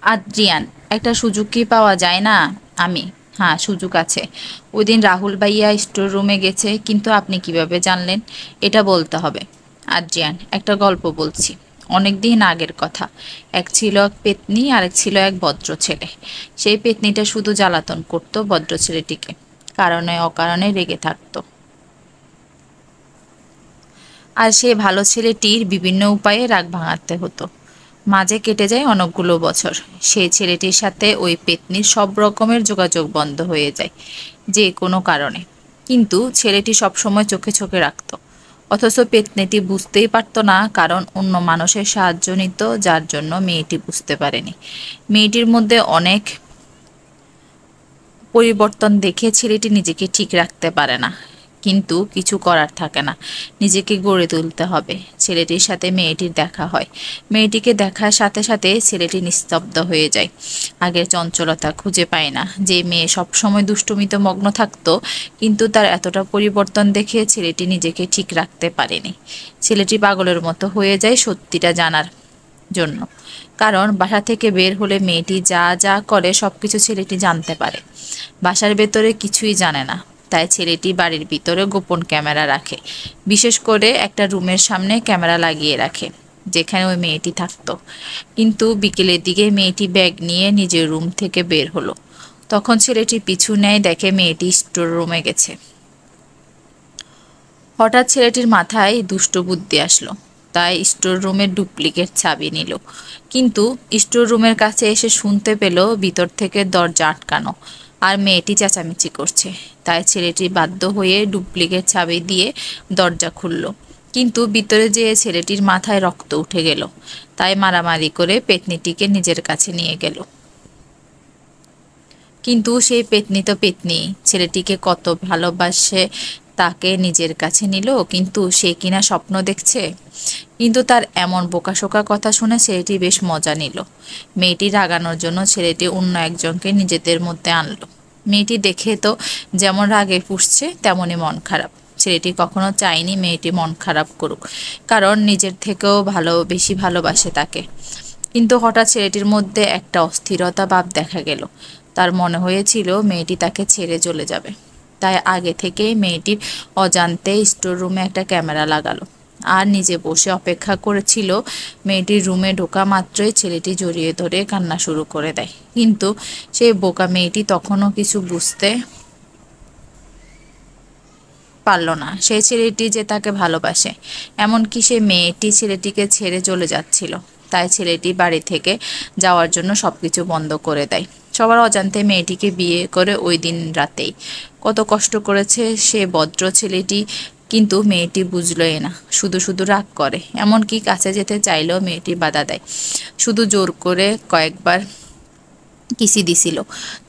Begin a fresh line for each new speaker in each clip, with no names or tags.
Adrian, একটা সুযোগ কি পাওয়া যায় না? আমি, হ্যাঁ সুযোগ আছে। ওই দিন রাহুল ভাইয়া স্টোর রুমে গেছে, কিন্তু আপনি কিভাবে জানলেন? এটা বলতে হবে। আদ্রিয়ান, একটা গল্প বলছি। অনেক দিন আগের কথা। এক ছিল এক পেতনি, আরেক ছিল এক ভদ্র ছেলে। সেই পেতনিটা শুধু জ্বালাতন করতো ভদ্র ছেলেটিকে, কারণে অকারণে রেগে থাকতো। আর সেই ভালো ছেলেটির বিভিন্ন উপায়ে রাগ ভাঙাতে হতো। মাঝে কেটে যায় অনেকগুলো বছর। সেই ছেলেটির সাথে ওই পেত্নীর সব রকমের যোগাযোগ বন্ধ হয়ে যায়, যে কোনো কারণে। কিন্তু ছেলেটি সবসময় চোখে চোখে রাখতো। অথচ পেত্নীটি বুঝতেই পারতো না, কারণ অন্য মানুষের সাহায্য নিত, যার জন্য মেয়েটি বুঝতে পারেনি। মেয়েটির মধ্যে অনেক পরিবর্তন দেখে ছেলেটি নিজেকে ঠিক রাখতে পারে না, কিন্তু কিছু করার থাকে না। নিজেকে গড়ে তুলতে হবে। ছেলেটির সাথে মেয়েটির দেখা হয়। মেয়েটিকে দেখার সাথে সাথে ছেলেটি নিস্তব্ধ হয়ে যায়। আগের চঞ্চলতা খুঁজে পায় না। যে মেয়ে সবসময় দুষ্টুমিতে মগ্ন থাকতো, কিন্তু তার এতটা পরিবর্তন দেখে ছেলেটি নিজেকে ঠিক রাখতে পারেনি। ছেলেটি পাগলের মতো হয়ে যায় সত্যিটা জানার জন্য। কারণ বাসা থেকে বের হলে মেয়েটি যা যা করে সবকিছু ছেলেটি জানতে পারে। বাসার ভেতরে কিছুই জানে না। তাই ছেলেটি বাড়ির ভিতরে গোপন ক্যামেরা রাখে। বিশেষ করে একটা রুমের সামনে ক্যামেরা লাগিয়ে রাখে, যেখানে ওই মেয়েটি থাকতো। কিন্তু বিকেলের দিকে মেয়েটি ব্যাগ নিয়ে নিজের রুম থেকে বের হলো। তখন ছেলেটি পিছু নেয়, দেখে মেয়েটি স্টোর রুমে গেছে। হঠাৎ ছেলেটির মাথায় দুষ্ট বুদ্ধি আসলো। তাই স্টোর রুমের ডুপ্লিকেট চাবি নিল। কিন্তু স্টোর রুমের কাছে এসে শুনতে পেল ভিতর থেকে দরজা আটকানো, আর মেয়েটি চেঁচামেচি করছে। তাই ছেলেটি বাধ্য হয়ে ডুপ্লিকেট চাবি দিয়ে দরজা খুলল। কিন্তু ভিতরে যেয়ে ছেলেটির মাথায় রক্ত উঠে গেল। তাই মারামারি করে পেতনিটিকে নিজের কাছে নিয়ে গেল। কিন্তু সেই পেতনি তো পেতনি, ছেলেটিকে কত ভালোবাসে, তাকে নিজের কাছে নিল, কিন্তু সে কিনা স্বপ্ন দেখছে। কিন্তু তার এমন বোকাশোকা কথা শুনে ছেলেটি বেশ মজা নিল। মেয়েটি রাগানোর জন্য ছেলেটি অন্য একজনকে নিজেদের মধ্যে আনলো। মেয়েটি দেখে তো যেমন রাগে ফুঁসছে, তেমনই মন খারাপ। ছেলেটি কখনো চায়নি মেয়েটি মন খারাপ করুক, কারণ নিজের থেকেও বেশি ভালোবাসে তাকে। কিন্তু হঠাৎ ছেলেটির মধ্যে একটা অস্থিরতা ভাব দেখা গেল। তার মনে হয়েছিল মেয়েটি তাকে ছেড়ে চলে যাবে। তাই আগে থেকেই মেয়েটির অজান্তে স্টোর রুমে একটা ক্যামেরা লাগালো, আর নিজে বসে অপেক্ষা করেছিল। মেয়েটির রুমে ঢোকা মাত্রই ছেলেটি জড়িয়ে ধরে কান্না শুরু করে দেয়। কিন্তু সেই বোকা মেয়েটি তখনও কিছু বুঝতে পারল না, সেই ছেলেটি যে তাকে ভালোবাসে। এমনকি সেই মেয়েটি ছেলেটিকে ছেড়ে চলে যাচ্ছিল। তাই ছেলেটি বাড়ি থেকে যাওয়ার জন্য সবকিছু বন্ধ করে দেয়। সবার অজান্তে মেয়েটিকে বিয়ে করে ওই দিন রাতেই। কত কষ্ট করেছে সে ভদ্র ছেলেটি, কিন্তু মেয়েটি বুঝলই না, শুধু শুধু রাগ করে। এমনকি কাছে যেতে চাইলেও মেয়েটি বাধা দেয়। শুধু জোর করে কয়েকবার কিসি দিছিল।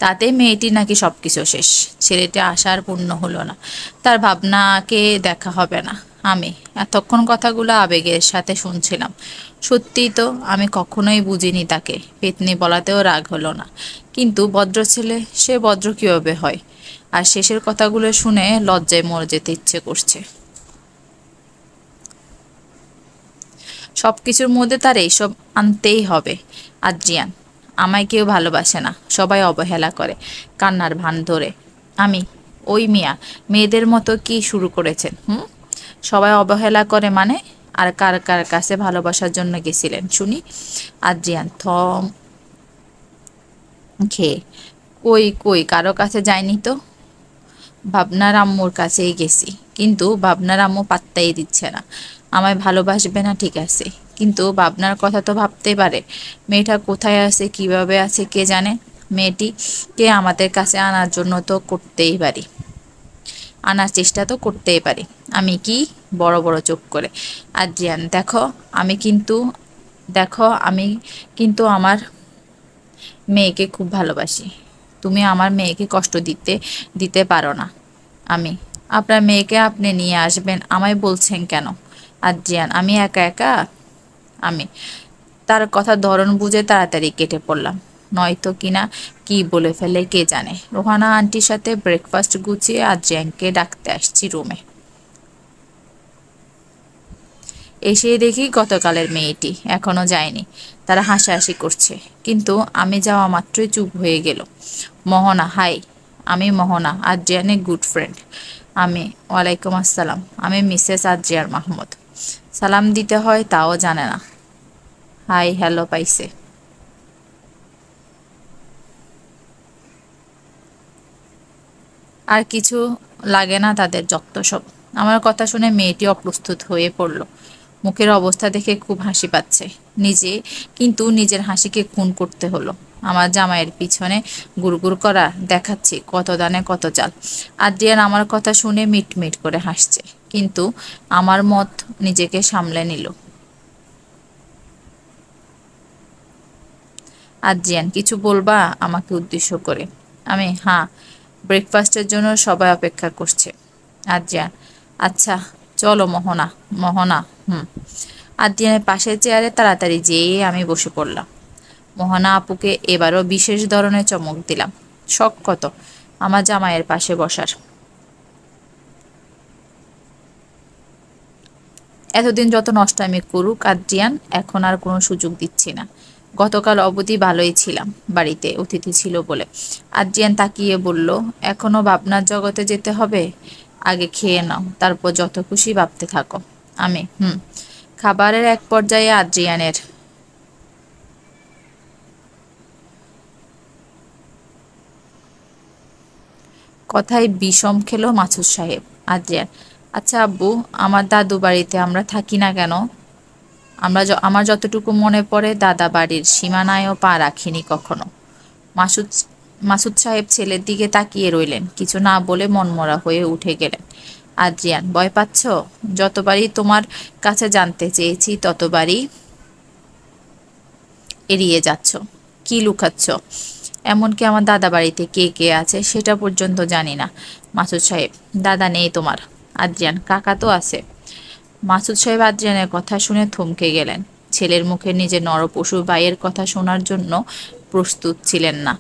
তাতে মেয়েটি নাকি সবকিছু শেষ। ছেলেটি আশার পূর্ণ হলো না। তার ভাবনাকে দেখা হবে না। আমি এতক্ষণ কথাগুলো আবেগের সাথে শুনছিলাম। সত্যিই তো, আমি কখনোই বুঝিনি তাকে। পেতনি বলাতেও রাগ হলো না। কিন্তু ভদ্র ছেলে, সে ভদ্র কিভাবে হয়? আর শেষের কথাগুলো শুনে লজ্জায় মরে যেতে ইচ্ছে করছে। সবকিছুর মধ্যে তার এইসব আনতেই হবে। আদ্রিয়ান, আমায় কেউ ভালোবাসে না, সবাই অবহেলা করে, কান্নার ভান ধরে। আমি, ওই মিয়া, মেয়েদের মতো কি শুরু করেছেন? সবাই অবহেলা করে মানে? আর কার কার কাছে ভালোবাসার জন্য গেছিলেন শুনি? আদ্রিয়ান থম খেয়ে, কই কই কারো কাছে যায়নি তো। ভাবনার আম্মুর কাছেই গেছি, কিন্তু ভাবনার আম্মু পাত্তাই দিচ্ছে না। আমায় ভালোবাসবে না ঠিক আছে, কিন্তু ভাবনার কথা তো ভাবতেই পারে। মেয়েটা কোথায় আছে, কিভাবে আছে কে জানে। মেয়েটিকে আমাদের কাছে আনার জন্য তো করতেই পারি, আনার চেষ্টা তো করতেই পারি। আমি কি, বড় বড় চোখ করে। আদ্রিয়ান দেখো, আমি কিন্তু আমি কিন্তু আমার মেয়েকে খুব ভালোবাসি। তুমি আমার মেয়েকে কষ্ট দিতে দিতে পারো না। আমি, আপনার মেয়েকে আপনি নিয়ে আসবেন, আমায় বলছেন কেন? আদ্রিয়ান, আমি একা একা। আমি, তার কথা ধরন বুঝে তাড়াতাড়ি কেটে পড়লাম। নয়তো কিনা কি বলে ফেলে কে জানে। রোহানা আন্টির সাথে ব্রেকফাস্ট গুছিয়ে আদ্রিয়ানকে ডাকতে আসছি রুমে। এসেই দেখি গতকালের মেয়েটি এখনো যায়নি। তারা হাসাহাসি করছে, কিন্তু আমি যাওয়া মাত্রই চুপ হয়ে গেল। মোহনা, হাই। আমি মোহনা, আদ্রিয়ানের গুড ফ্রেন্ড। ওয়ালাইকুম আসসালাম। আমি মিসেস আদ্রিয়ান মাহমুদ। সালাম দিতে হয় তাও জানে না। হাই হ্যালো পাইছে। আর কিছু লাগে না তাদের, যত সব। আমার কথা শুনে মেয়েটি অপ্রস্তুত হয়ে পড়ল। মুখের অবস্থা দেখে খুব হাসি পাচ্ছে কিন্তু নিজের হাসিকে খুন করতে হলো। আমার জামাইয়ের পিছনে গুড়গুড় করা দেখাচ্ছি কত দানে কত চাল। আদ্রিয়ান আমার কথা শুনে মিটমিট করে হাসছে, কিন্তু আমার মত নিজেকে সামলে নিল। আদ্রিয়ান, কিছু বলবা আমাকে উদ্দেশ্য করে? হ্যাঁ, ব্রেকফাস্টের জন্য সবাই অপেক্ষা করছে। আদ্রিয়ান, আচ্ছা চলো মোহনা। মোহনা, হুম। আদ্রিয়ানের পাশের চেয়ারে তাড়াতাড়ি যেয়ে আমি বসে পড়লাম। মোহনা আপুকে এবারও বিশেষ ধরনের চমক দিলাম। শখ কত আমার জামাইয়ের পাশে বসার। এতদিন যত নষ্টামি করুক আদ্রিয়ান, এখন আর কোনো সুযোগ দিচ্ছি না। গতকাল অবধি ভালোই ছিলাম, বাড়িতে অতিথি ছিল বলে। আদ্রিয়ান তাকিয়ে বলল, এখনো ভাবনার জগতে যেতে হবে? আগে খেয়ে নাও, তারপর যত খুশি ভাবতে থাকো। হুম। খাবারের এক পর্যায়ে আদ্রিয়ানের কথায় বিষম খেলো মাসুদ সাহেব। আদ্রিয়ান, আচ্ছা আব্বু, আমার দাদু বাড়িতে আমরা থাকি না কেন? আমার যতটুকু মনে পড়ে দাদা বাড়ির সীমানায়ও পা রাখিনি কখনো। মাসুদ মাসুদ সাহেব ছেলের দিকে তাকিয়ে রইলেন, কিছু না বলে মনমরা হয়ে উঠে গেলেন। আদ্রিয়ান, ভয় পাচ্ছ? যতবারই তোমার কাছে জানতে চেয়েছি ততবারই এড়িয়ে যাচ্ছ। কি লুকাচ্ছ? এমনকি আমার দাদা বাড়িতে কে কে আছে সেটা পর্যন্ত জানি না। মাসুদ সাহেব, দাদা নেই তোমার? আদ্রিয়ান, কাকা তো আছে। মাসুদ সাহেব আদ্রিয়ানের কথা শুনে থমকে গেলেন। ছেলের মুখে নিজের নরপশু ভাইয়ের কথা শোনার জন্য প্রস্তুত ছিলেন না।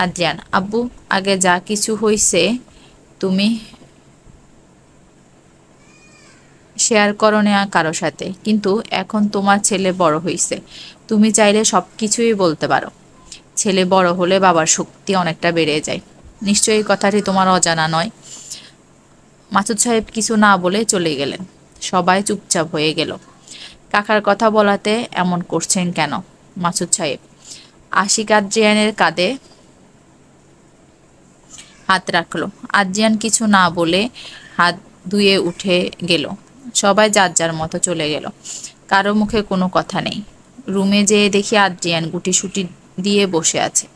আদ্রিয়ান, আব্বু, আগে যা কিছু হইছে তুমি শেয়ার করো না কারো সাথে, কিন্তু এখন তোমার ছেলে বড় হইছে, তুমি চাইলে সব কিছুই বলতে পারো। ছেলে বড় হলে বাবার শক্তি অনেকটা বেড়ে যায়। নিশ্চয়ই এই কথাটি তোমার অজানা নয়। মাসুদ সাহেব কিছু না বলে চলে গেলেন। সবাই চুপচাপ হয়ে গেল। কাকার কথা বলাতে এমন করছেন কেন? মাসুদ সাহেব আশিক আদ্রিয়ানের কাঁধে হাত রাখলো। আদ্রিয়ান কিছু না বলে হাত ধুয়ে উঠে গেল। সবাই যার যার মতো চলে গেল। কারো মুখে কোনো কথা নেই। রুমে যেয়ে দেখি আদ্রিয়ান গুটিসুটি দিয়ে বসে আছে।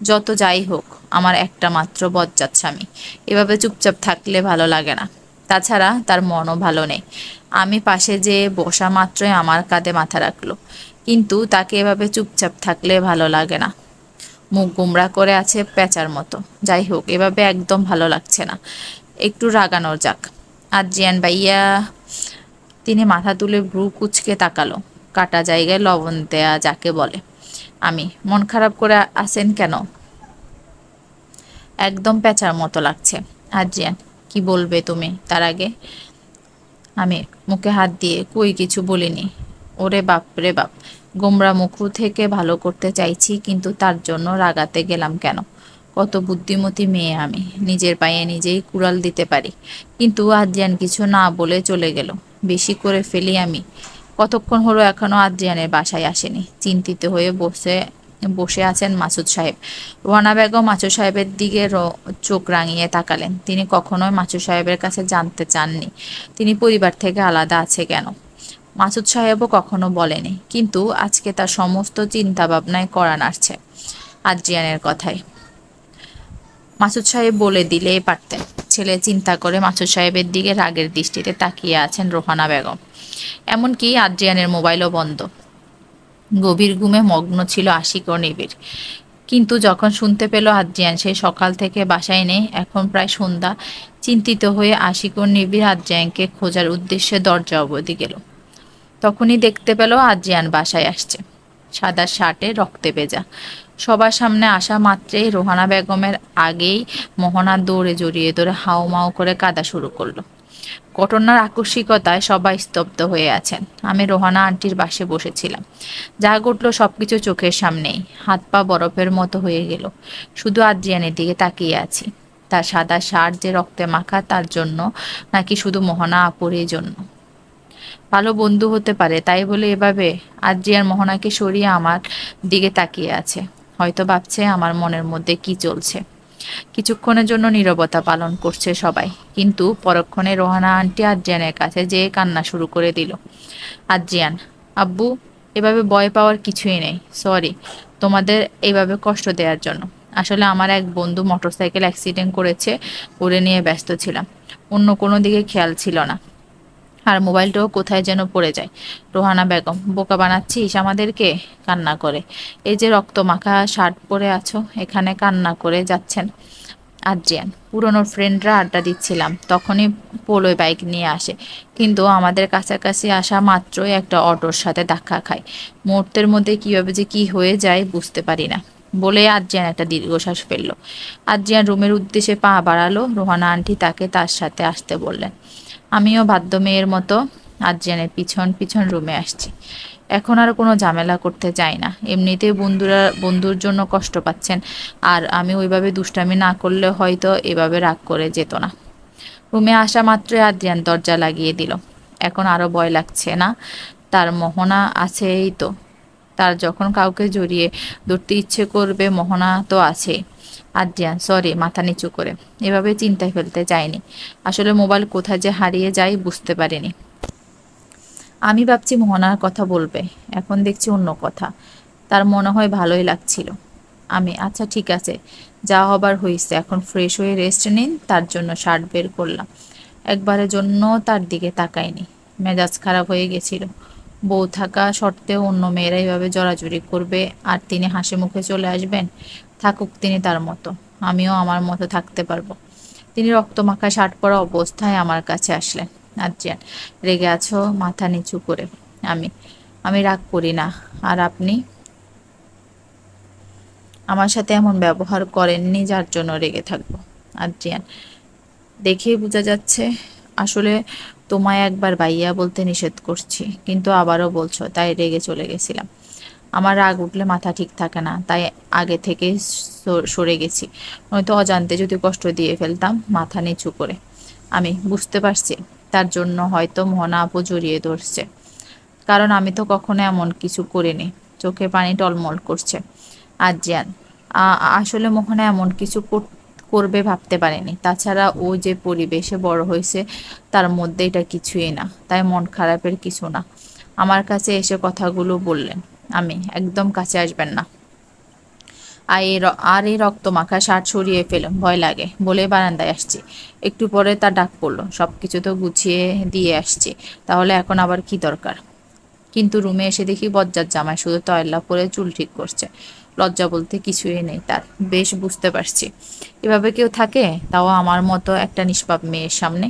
যত যাই হোক, আমার একটা মাত্র বজ্জাত স্বামী, এভাবে চুপচাপ থাকলে ভালো লাগে না। তাছাড়া তার মনও ভালো নেই। আমি পাশে যেয়ে বসা মাত্রই আমার কাঁধে মাথা রাখলো, কিন্তু তাকে এভাবে চুপচাপ থাকলে ভালো লাগে না। মুখ গোমড়া করে আছে পেঁচার মতো। যাই হোক, এভাবে একদম ভালো লাগছে না। একটু রাগানোর যাক। আদ্রিয়ান ভাইয়া। তিনি মাথা তুলে ভ্রু কুঁচকে তাকালো। কাটা জায়গায় লবণ দেয়া যাকে বলে। মন খারাপ করে আছেন কেন? একদম পেঁচার মতো লাগছে। আদ্রিয়ান, কি বলবে তুমি তার আগে? আমি মুখে হাত দিয়ে, কই কিছু বলিনি। ওরে বাপ রে বাপ। গোমরা মুখ থেকে ভালো করতে চাইছি, কিন্তু তার জন্য রাগাতে গেলাম কেন? কত বুদ্ধিমতী মেয়ে আমি, নিজের পায়ে নিজেই কুড়াল দিতে পারি। কিন্তু আদ্রিয়ান কিছু না বলে চলে গেল। বেশি করে ফেলি আমি। কতক্ষণ হলো এখনো আদ্রিয়ানের বাসায় আসেনি। চিন্তিত হয়ে বসে বসে আছেন মাসুদ সাহেব। রোহানা বেগম মাসুদ সাহেবের দিকে চোখ রাঙিয়ে তাকালেন। তিনি কখনোই মাসুদ সাহেবের কাছে জানতে চাননি তিনি পরিবার থেকে আলাদা আছে কেন। মাসুদ সাহেবও কখনো বলেনি, কিন্তু আজকে তার সমস্ত চিন্তা ভাবনায় কড়া নাড়ছে আদ্রিয়ানের কথায়। মাসুদ সাহেব বলে দিলেই পারতেন। ছেলে চিন্তা করে মাসুদ সাহেবের দিকে রাগের দৃষ্টিতে তাকিয়ে আছেন রোহানা বেগম। এমনকি আদ্রিয়ানের মোবাইলও বন্ধ। গভীর ঘুমে মগ্ন ছিল আশিক ও নিবিড়। কিন্তু যখন শুনতে পেল আদ্রিয়ান সেই সকাল থেকে বাসায় নেই, এখন প্রায় সন্ধ্যা, চিন্তিত হয়ে আশিক ও নিবিড় আদ্রিয়ানকে খোঁজার উদ্দেশ্যে দরজা অবধি গেল। তখনই দেখতে পেল আদ্রিয়ান বাসায় আসছে, সাদা শার্টে রক্তে ভেজা। সবার সামনে আসা মাত্রেই রোহানা বেগমের আগেই মোহনা দৌড়ে জড়িয়ে ধরে হাউমাউ করে কাঁদা শুরু করলো। ঘটনার আকস্মিকতায় সবাই স্তব্ধ হয়ে আছেন। আমি রোহানা আন্টির পাশে বসেছিলাম। যা ঘটলো সবকিছু চোখের সামনেই। হাত পা বরফের মতো হয়ে গেল। শুধু আদ্রিয়ানের দিকে তাকিয়ে আছি। তার সাদা শার্ট যে রক্তে মাখা তার জন্য, নাকি শুধু মোহনা আপুরের জন্য? ভালো বন্ধু হতে পারে তাই বলে এভাবে? আদ্রিয়ান মোহনাকে সরিয়ে আমার দিকে তাকিয়ে আছে। হয়তো ভাবছে আমার মনের মধ্যে কি চলছে। কিছুক্ষণের জন্য নীরবতা পালন করছে সবাই, কিন্তু পরক্ষণে রোহানা আন্টি আদ্রিয়ানের কাছে যেয়ে কান্না শুরু করে দিল। আদ্রিয়ান, আব্বু, এভাবে ভয় পাওয়ার কিছুই নেই। সরি তোমাদের এইভাবে কষ্ট দেওয়ার জন্য। আসলে আমার এক বন্ধু মোটরসাইকেল অ্যাক্সিডেন্ট করেছে, ওরে নিয়ে ব্যস্ত ছিলাম। অন্য কোনো দিকে খেয়াল ছিল না। আর মোবাইলটাও কোথায় যেন পড়ে যায়। রোহানা বেগম, বোকা বানাচ্ছিস আমাদেরকে? কান্না করে। এই যে রক্ত মাখা শার্ট পরে আছো, এখানে কান্না করে যাচ্ছেন? আদ্রিয়ান, পুরনো ফ্রেন্ডরা আড্ডা দিচ্ছিলাম, তখনই পোলোয় বাইক নিয়ে আসে, কিন্তু আমাদের কাছাকাছি আসা মাত্রই একটা অটোর সাথে ধাক্কা খায়। মুহূর্তের মধ্যে কিভাবে যে কি হয়ে যায় বুঝতে পারি না। বলে আদ্রিয়ান একটা দীর্ঘশ্বাস ফেললো। আদ্রিয়ান রুমের উদ্দেশ্যে পা বাড়ালো। রোহানা আন্টি তাকে তার সাথে আসতে বললেন। আমিও বাধ্য মেয়ের মতো আদ্রিয়ানের পিছন পিছন রুমে আসছি। এখন আর কোনো ঝামেলা করতে চাই না। এমনিতেই বন্ধুর জন্য কষ্ট পাচ্ছেন, আর আমি ওইভাবে দুষ্টামি না করলে হয়তো এভাবে রাগ করে যেত না। রুমে আসা মাত্রই আদ্রিয়ান দরজা লাগিয়ে দিল। এখন আরো ভয় লাগছে না? তার মোহনা আছেই তো। তার যখন কাউকে জড়িয়ে ধরতে ইচ্ছে করবে, মোহনা তো আছেই। আদ্রিয়ান, সরি, মাথা নিচু করে। এভাবে চিন্তায় ফেলতে চাইনি। আসলে মোবাইল কোথায় যে হারিয়ে যায় বুঝতে পারিনি। আমি ভাবছি মোহনার কথা বলবে, এখন দেখছি অন্য কথা। তার মনে হয় ভালোই লাগছিল। আচ্ছা ঠিক আছে, যা হবার হয়েছে, এখন ফ্রেশ হয়ে রেস্ট নিন। তার জন্য শার্ট বের করলাম। একবারের জন্য তার দিকে তাকাইনি। মেজাজ খারাপ হয়ে গেছিল। বউ থাকা সত্ত্বেও অন্য মেয়েরা এভাবে জড়াজড়ি করবে, আর তিনি হাসি মুখে চলে আসবেন। থাকুক তিনি তার মতো, আমিও আমার মতো থাকতে পারবো। তিনি রক্তমাখা শার্ট পরা অবস্থায় আমার কাছে আসলেন। আদ্রিয়ান, রেগে আছো? মাথা নিচু করে। আমি আমি রাগ করি না। আর আপনি আমার সাথে এমন ব্যবহার করেননি যার জন্য রেগে থাকবো। আদ্রিয়ান, দেখেই বোঝা যাচ্ছে। আসলে তোমায় একবার ভাইয়া বলতে নিষেধ করছি, কিন্তু আবারও বলছো, তাই রেগে চলে গেছিলাম। আমার রাগ উঠলে মাথা ঠিক থাকে না, তাই আগে থেকে সরে গেছি। নয়তো অজান্তে যদি কষ্ট দিয়ে ফেলতাম। মাথা নিচু করে। আমি বুঝতে পারছি। তার জন্য হয়তো মোহনা আপু জড়িয়ে ধরছে, কারণ আমি তো কখনো এমন কিছু করিনি। চোখে পানি টলমল করছে। আদ্রিয়ান, আসলে মোহনা এমন কিছু করবে ভাবতে পারেনি। তাছাড়া ও যে পরিবেশে বড় হয়েছে, তার মধ্যে এটা কিছুই না, তাই মন খারাপের কিছু না। আমার কাছে এসে কথাগুলো বললেন। একদম কাছে আসবেন না। আর এই রক্ত মাখা শার্ট সরিয়ে ফেলুন, ভয় লাগে বলে বারান্দায় আসছি। একটু পরে তার ডাক পড়লো। সবকিছু তো গুছিয়ে দিয়ে আসছি, তাহলে এখন আবার কি দরকার? কিন্তু রুমে এসে দেখি বজ্জাত জামাই শুধু তয়লা পরে চুল ঠিক করছে। লজ্জা বলতে কিছুই নেই তার। বেশ বুঝতে পারছি এভাবে কেউ থাকে, তাও আমার মতো একটা নিষ্পাপ মেয়ের সামনে।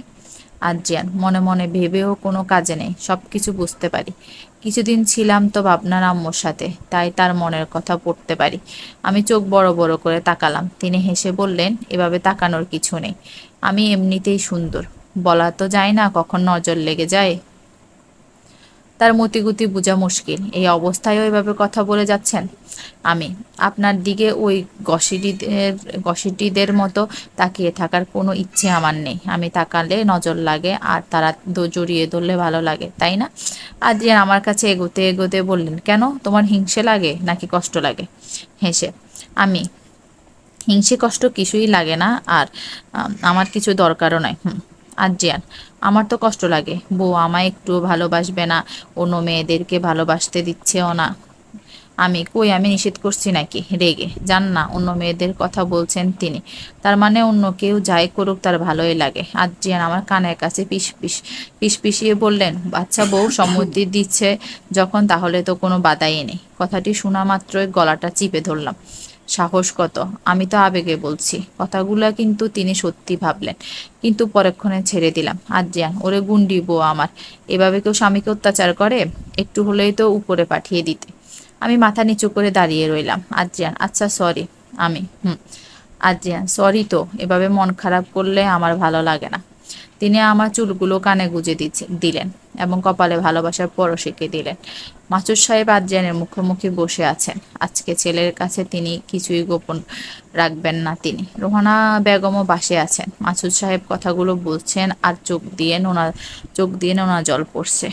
আদ্রিয়ান, মনে মনে ভেবেও কোনো কাজে নেই, সব কিছু বুঝতে পারি। কিছুদিন ছিলাম তো ভাবনার আম্মুর সাথে, তাই তার মনের কথা পড়তে পারি। আমি চোখ বড় বড় করে তাকালাম। তিনি হেসে বললেন, এভাবে তাকানোর কিছু নেই। আমি এমনিতেই সুন্দর, বলা তো যায় না কখন নজর লেগে যায়। তার মতিগতি বোঝা মুশকিল। এই অবস্থায়ও এভাবে কথা বলে যাচ্ছেন। আমি আপনার দিকে ওই গসিটিদের মতো তাকিয়ে থাকার কোনো ইচ্ছে আমার নেই। আমি তাকালে নজর লাগে, আর তারা জড়িয়ে ধরলে ভালো লাগে, তাই না? আদ্রিয়ান আমার কাছে এগোতে এগোতে বললেন, কেন, তোমার হিংসে লাগে নাকি কষ্ট লাগে? হেসে আমি, হিংসে কষ্ট কিছুই লাগে না, আর আমার কিছু দরকারও নয়। আদ্রিয়ান, আমার তো কষ্ট লাগে। বউ আমায় একটু ভালোবাসবে না, অন্য মেয়েদেরকে ভালোবাসতে দিচ্ছেও না। আমি নিষেধ করছি নাকি? রেগে যান না, অন্য মেয়েদের কথা বলছেন তিনি। তার মানে অন্য কেউ যাই করুক তার ভালোই লাগে। আদ্রিয়ান আমার কানের কাছে পিষপিষিয়ে বললেন, বাচ্চা বউ সম্মতি দিচ্ছে যখন, তাহলে তো কোনো বাধাই নেই। কথাটি শোনা মাত্রই গলাটা চিপে ধরলাম। সাহস কত! আমি তো আবেগে বলছি কথাগুলা, কিন্তু তিনি সত্যি ভাবলেন। কিন্তু পরক্ষণে ছেড়ে দিলাম। আদ্রিয়ান, ওরে গুন্ডি বউ আমার, এভাবে কেউ স্বামীকে অত্যাচার করে? একটু হলেই তো উপরে পাঠিয়ে দিতে। আমি মাথা নিচু করে দাঁড়িয়ে রইলাম। আদ্রিয়ান, আচ্ছা সরি। আমি আদ্রিয়ান, সরি তো, এভাবে মন খারাপ করলে আমার ভালো লাগে না। তিনি আমার চুলগুলো কানে গুজে দিলেন এবং কপালে ভালোবাসার পরশ এঁকে দিলেন। মাসুদ সাহেব আদ্রিয়ানের মুখোমুখি বসে আছেন। আজকে ছেলের কাছে তিনি কিছুই গোপন রাখবেন না। তিনি রোহানা বেগমও পাশে আছেন। মাসুদ সাহেব কথাগুলো বলছেন আর চোখ দিয়ে নোনা জল পড়ছে।